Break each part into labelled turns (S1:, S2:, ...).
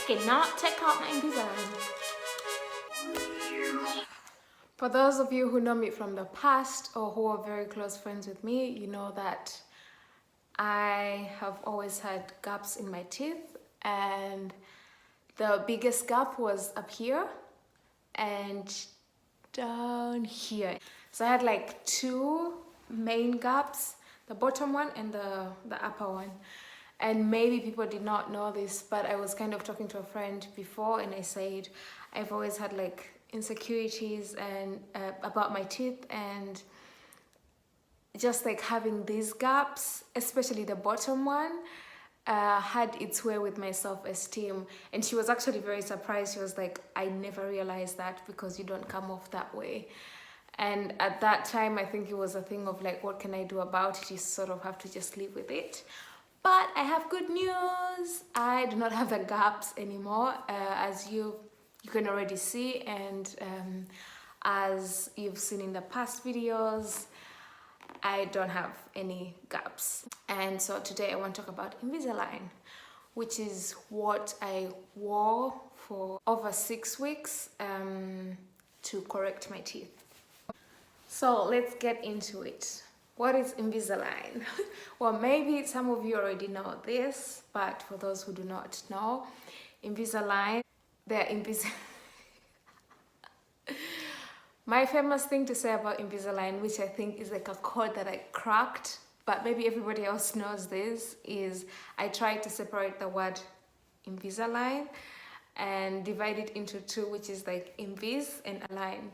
S1: cannot take out my Invisalign. For those of you who know me from the past or who are very close friends with me, you know that I have always had gaps in my teeth, and the biggest gap was up here and down here. So I had like two main gaps, the bottom one and the upper one. And maybe people did not know this, but I was kind of talking to a friend before and I said I've always had like insecurities and about my teeth, and just like having these gaps, especially the bottom one, had its way with my self-esteem. And she was actually very surprised. She was like, I never realized that because you don't come off that way. And at that time, I think it was a thing of like, what can I do about it? You sort of have to just live with it. But I have good news. I do not have the gaps anymore, as you can already see, and as you've seen in the past videos, I don't have any gaps. And so today I want to talk about Invisalign, which is what I wore for over 6 weeks to correct my teeth. So let's get into it. What is Invisalign? Well, maybe some of you already know this, but for those who do not know, Invisalign, they're My famous thing to say about Invisalign, which I think is like a code that I cracked, but maybe everybody else knows this, is I tried to separate the word Invisalign and divide it into two, which is like Invis and Align.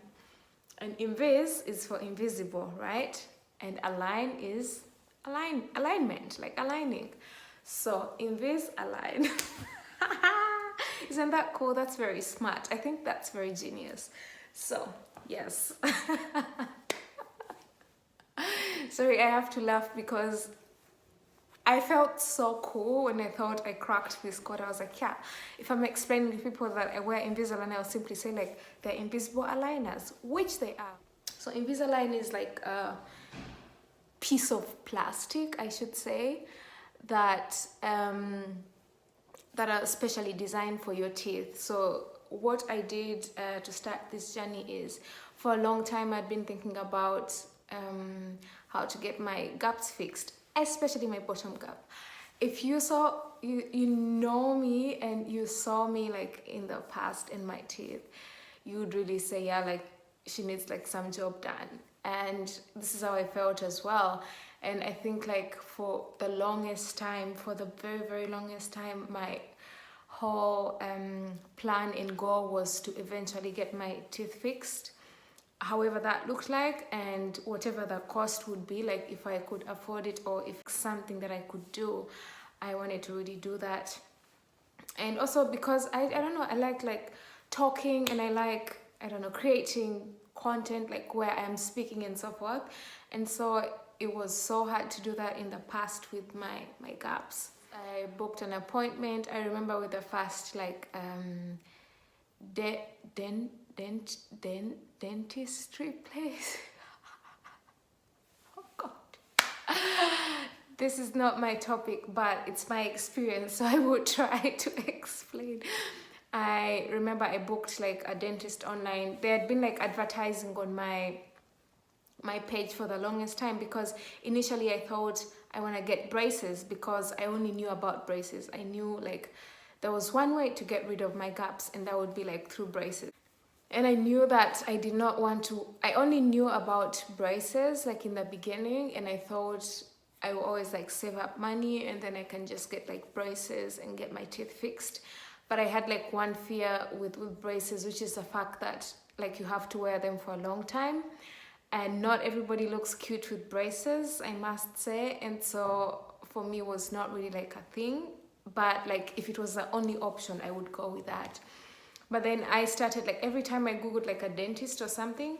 S1: And Invis is for invisible, right? And align is alignment, like aligning. So Invisalign. Isn't that cool? That's very smart. I think that's very genius. So yes. Sorry, I have to laugh because I felt so cool when I thought I cracked this code. I was like, yeah, if I'm explaining to people that I wear Invisalign, I'll simply say like they're invisible aligners, which they are. So Invisalign is like a piece of plastic, I should say, that that are specially designed for your teeth. So what I did to start this journey is, for a long time I'd been thinking about how to get my gaps fixed, especially my bottom gap. If you know me and you saw me like in the past in my teeth, you would really say, yeah, like she needs like some job done. And this is how I felt as well. And I think like for the longest time, for the very, very longest time, my whole plan and goal was to eventually get my teeth fixed, however that looked like, and whatever the cost would be, like if I could afford it or if something that I could do, I wanted to really do that. And also because I don't know, I like talking, and I don't know, creating content like where I'm speaking and so forth. And so it was so hard to do that in the past with my gaps. I booked an appointment. I remember with the first like dentistry place. Oh God. This is not my topic, but it's my experience, so I will try to explain. I remember I booked like a dentist online. They had been like advertising on my page for the longest time, because initially I thought I want to get braces because I only knew about braces. I knew like there was one way to get rid of my gaps, and that would be like through braces. And I knew that I did not want to, I only knew about braces like in the beginning, and I thought I will always like save up money and then I can just get like braces and get my teeth fixed. But I had like one fear with braces, which is the fact that like you have to wear them for a long time, and not everybody looks cute with braces, I must say. And so for me it was not really like a thing, but like if it was the only option, I would go with that. But then I started like, every time I googled like a dentist or something,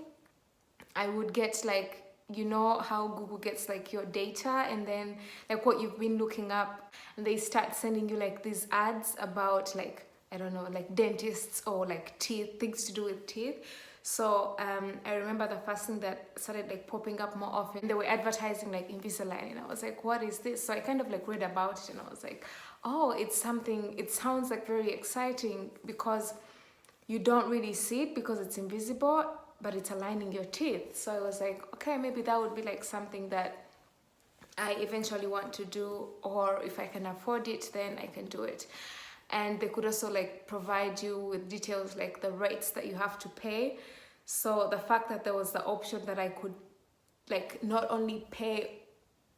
S1: I would get like, you know how Google gets like your data and then like what you've been looking up, and they start sending you like these ads about like, I don't know, like dentists or like teeth, things to do with teeth. So I remember the first thing that started like popping up more often, they were advertising like Invisalign, and I was like, what is this? So I kind of like read about it, and I was like, oh, it's something, it sounds like very exciting, because you don't really see it because it's invisible, but it's aligning your teeth. So I was like, okay, maybe that would be like something that I eventually want to do, or if I can afford it, then I can do it. And they could also like provide you with details like the rates that you have to pay. So the fact that there was the option that I could like not only pay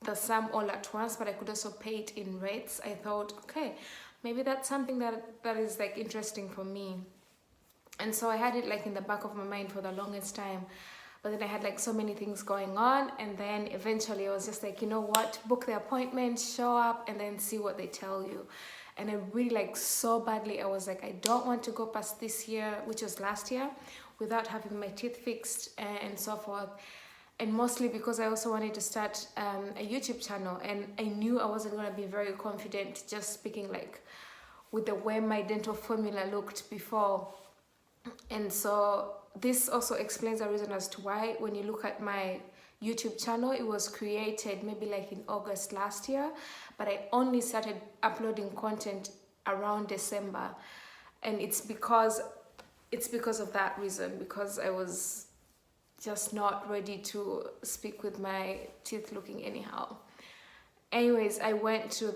S1: the sum all at once, but I could also pay it in rates, I thought, okay, maybe that's something that is like interesting for me. And so I had it like in the back of my mind for the longest time. But then I had like so many things going on, and then eventually I was just like, you know what, book the appointment, show up, and then see what they tell you. And I really like so badly, I was like, I don't want to go past this year, which was last year, without having my teeth fixed and so forth. And mostly because I also wanted to start a YouTube channel, and I knew I wasn't going to be very confident just speaking like with the way my dental formula looked before. And so this also explains the reason as to why, when you look at my YouTube channel, it was created maybe like in August last year, but I only started uploading content around December. And it's because of that reason, because I was just not ready to speak with my teeth looking anyhow. Anyways, I went to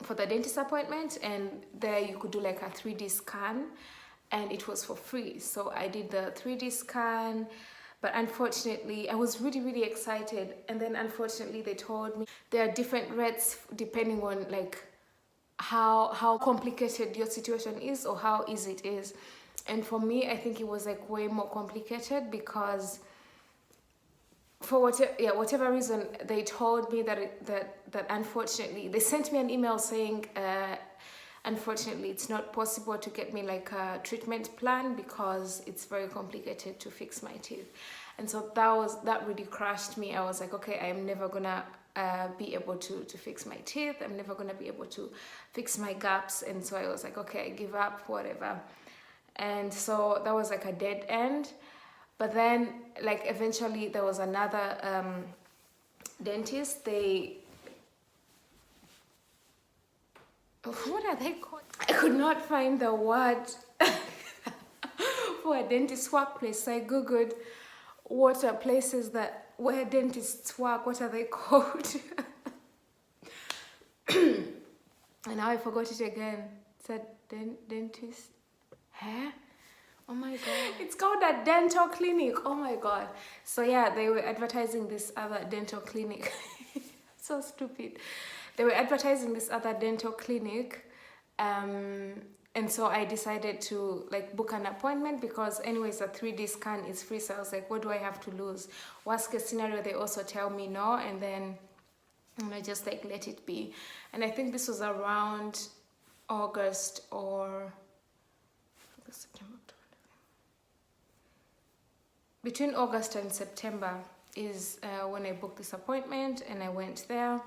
S1: for the dentist appointment, and there you could do like a 3D scan, and it was for free. So I did the 3D scan, but unfortunately I was really, really excited. And then unfortunately they told me there are different rates depending on like how complicated your situation is or how easy it is. And for me, I think it was like way more complicated, because for whatever reason, they told me that unfortunately, they sent me an email saying, unfortunately, it's not possible to get me like a treatment plan because it's very complicated to fix my teeth. And so that really crushed me. I was like, okay, I'm never gonna be able to fix my teeth. I'm never gonna be able to fix my gaps. And so I was like, okay, I give up, whatever. And so that was like a dead end. But then like eventually there was another dentist. What are they called? I could not find the word for a dentist workplace. So I googled what are places where dentists work, what are they called? And now I forgot it again. It said dentist. Huh? Oh my god. It's called a dental clinic. Oh my god. So yeah, they were advertising this other dental clinic. So stupid. They were advertising this other dental clinic. And so I decided to like book an appointment, because anyways, a 3D scan is free. So I was like, what do I have to lose? Worst case scenario, they also tell me no, and then I just like let it be. And I think this was around August or September. Between August and September is when I booked this appointment, and I went there.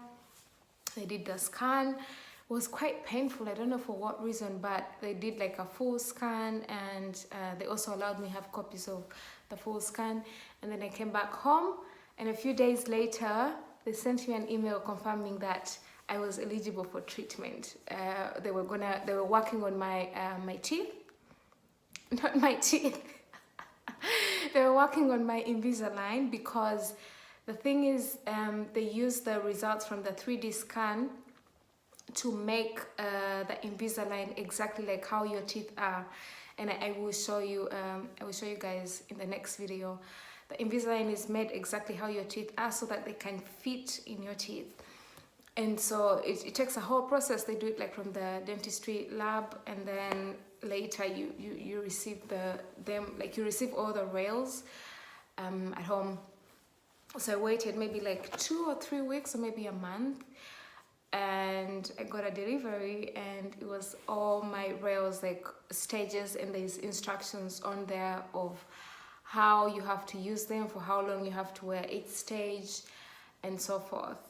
S1: They did the scan. It was quite painful. I don't know for what reason, but they did like a full scan, and they also allowed me to have copies of the full scan. And then I came back home, and a few days later, they sent me an email confirming that I was eligible for treatment. They were working on my teeth, not my teeth. They were working on my Invisalign, because the thing is, they use the results from the 3D scan to make the Invisalign exactly like how your teeth are. And I will show you guys in the next video. The Invisalign is made exactly how your teeth are, so that they can fit in your teeth. And so it takes a whole process. They do it like from the dentistry lab, and then later you receive you receive all the rails at home. So I waited maybe like 2 or 3 weeks, or maybe a month, and I got a delivery, and it was all my rails, like stages, and there's instructions on there of how you have to use them, for how long you have to wear each stage, and so forth.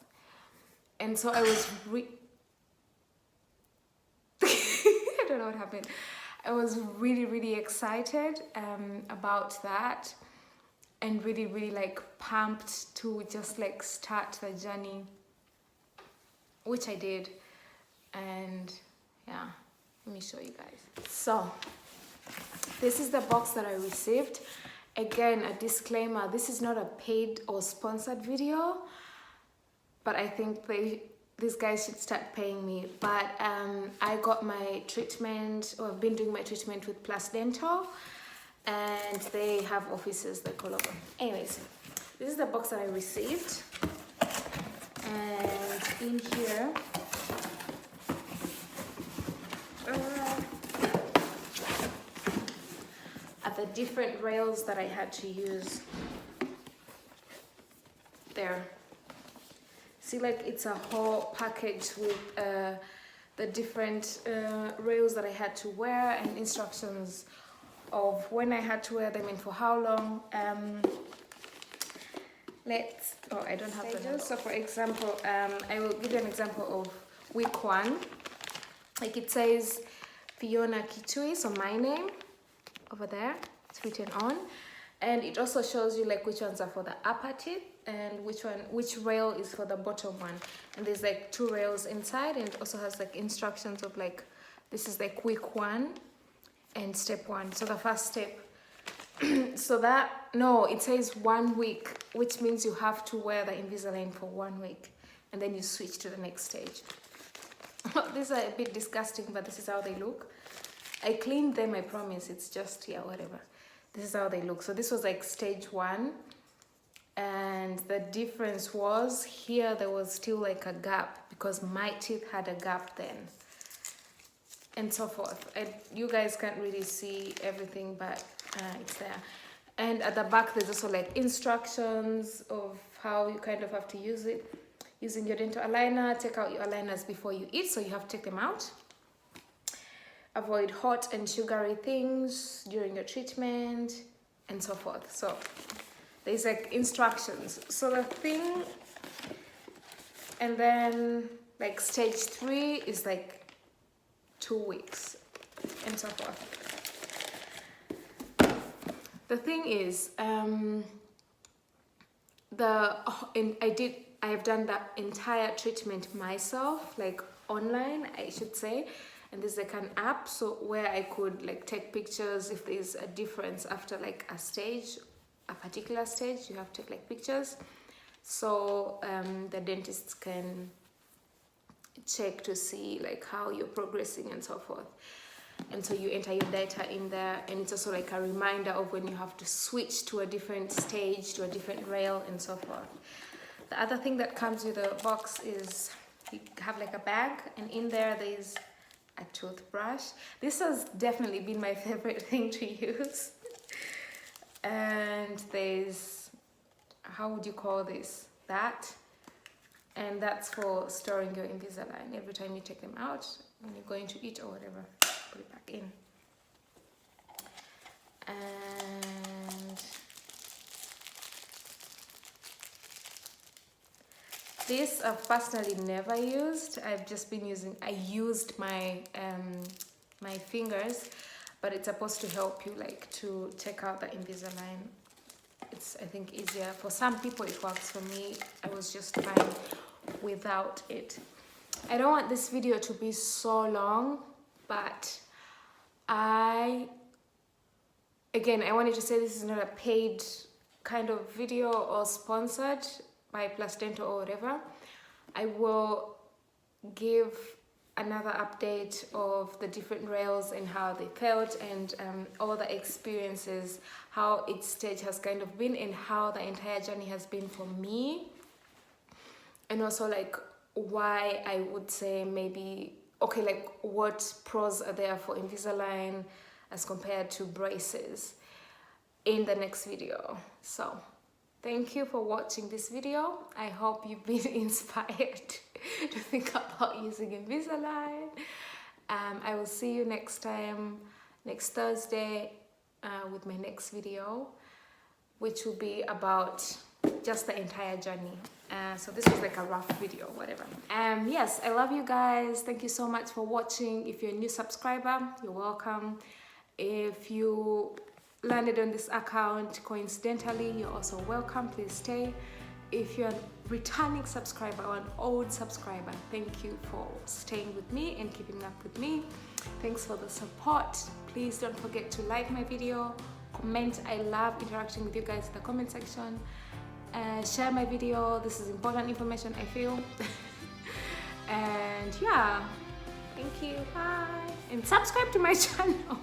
S1: And so I was I don't know what happened. I was really excited about that, and really like pumped to just like start the journey, which I did. And yeah, let me show you guys. So this is the box that I received. Again, a disclaimer, this is not a paid or sponsored video, but I think these guys should start paying me. But I got my treatment, or I've been doing my treatment with Plus Dental, and they have offices like all over. Anyways, this is the box that I received, and in here are the different rails that I had to use. There. See, like it's a whole package with the different rails that I had to wear, and instructions of when I had to wear them and for how long. I don't have stages. So for example, I will give you an example of week 1. Like it says Phiona Kituyi, so my name over there, it's written on, and it also shows you like which ones are for the upper teeth and which rail is for the bottom one. And there's like 2 rails inside, and it also has like instructions of like, this is like week 1 and step 1. So the first step, so that, no, it says 1 week, which means you have to wear the Invisalign for 1 week, and then you switch to the next stage. These are a bit disgusting, but this is how they look. I cleaned them, I promise. It's just, yeah, whatever. This is how they look. So this was like stage 1. And the difference was here there was still like a gap because my teeth had a gap then. And so forth. You guys can't really see everything, but it's there. And at the back there's also like instructions of how you kind of have to use it. Using your dental aligner, take out your aligners before you eat, so you have to take them out. Avoid hot and sugary things during your treatment, and so forth. So there's like instructions. So the thing, and then like stage 3 is like 2 weeks, and so forth. The thing is, I have done that entire treatment myself, like online, I should say. And there's like an app, so where I could like take pictures if there's a difference after like a stage, a particular stage, you have to take like pictures. So the dentists can check to see like how you're progressing and so forth. And so you enter your data in there, and it's also like a reminder of when you have to switch to a different stage, to a different rail, and so forth. The other thing that comes with the box is you have like a bag, and in there there's a toothbrush. This has definitely been my favorite thing to use. And there's, how would you call this? That. And that's for storing your Invisalign. Every time you take them out, when you're going to eat or whatever, put it back in. And this I've personally never used. I've just been using, I used my my fingers, but it's supposed to help you like to take out the Invisalign. It's, I think, easier. For some people it works. For me, I was just fine without it. I don't want this video to be so long, but I wanted to say this is not a paid kind of video or sponsored by Plus Dental or whatever. I will give another update of the different rails and how they felt, and all the experiences, how each stage has kind of been, and how the entire journey has been for me. And also like why I would say maybe, okay, like what pros are there for Invisalign as compared to braces in the next video. So thank you for watching this video. I hope you've been inspired to think about using Invisalign. I will see you next time, next Thursday, with my next video, which will be about just the entire journey. So this was like a rough video, whatever. Yes, I love you guys. Thank you so much for watching. If you're a new subscriber, you're welcome. If you landed on this account coincidentally, you're also welcome. Please stay. If you're a returning subscriber or an old subscriber, thank you for staying with me and keeping up with me. Thanks for the support. Please don't forget to like my video, comment. I love interacting with you guys in the comment section. Share my video. This is important information, I feel. And yeah, thank you. Bye. And subscribe to my channel.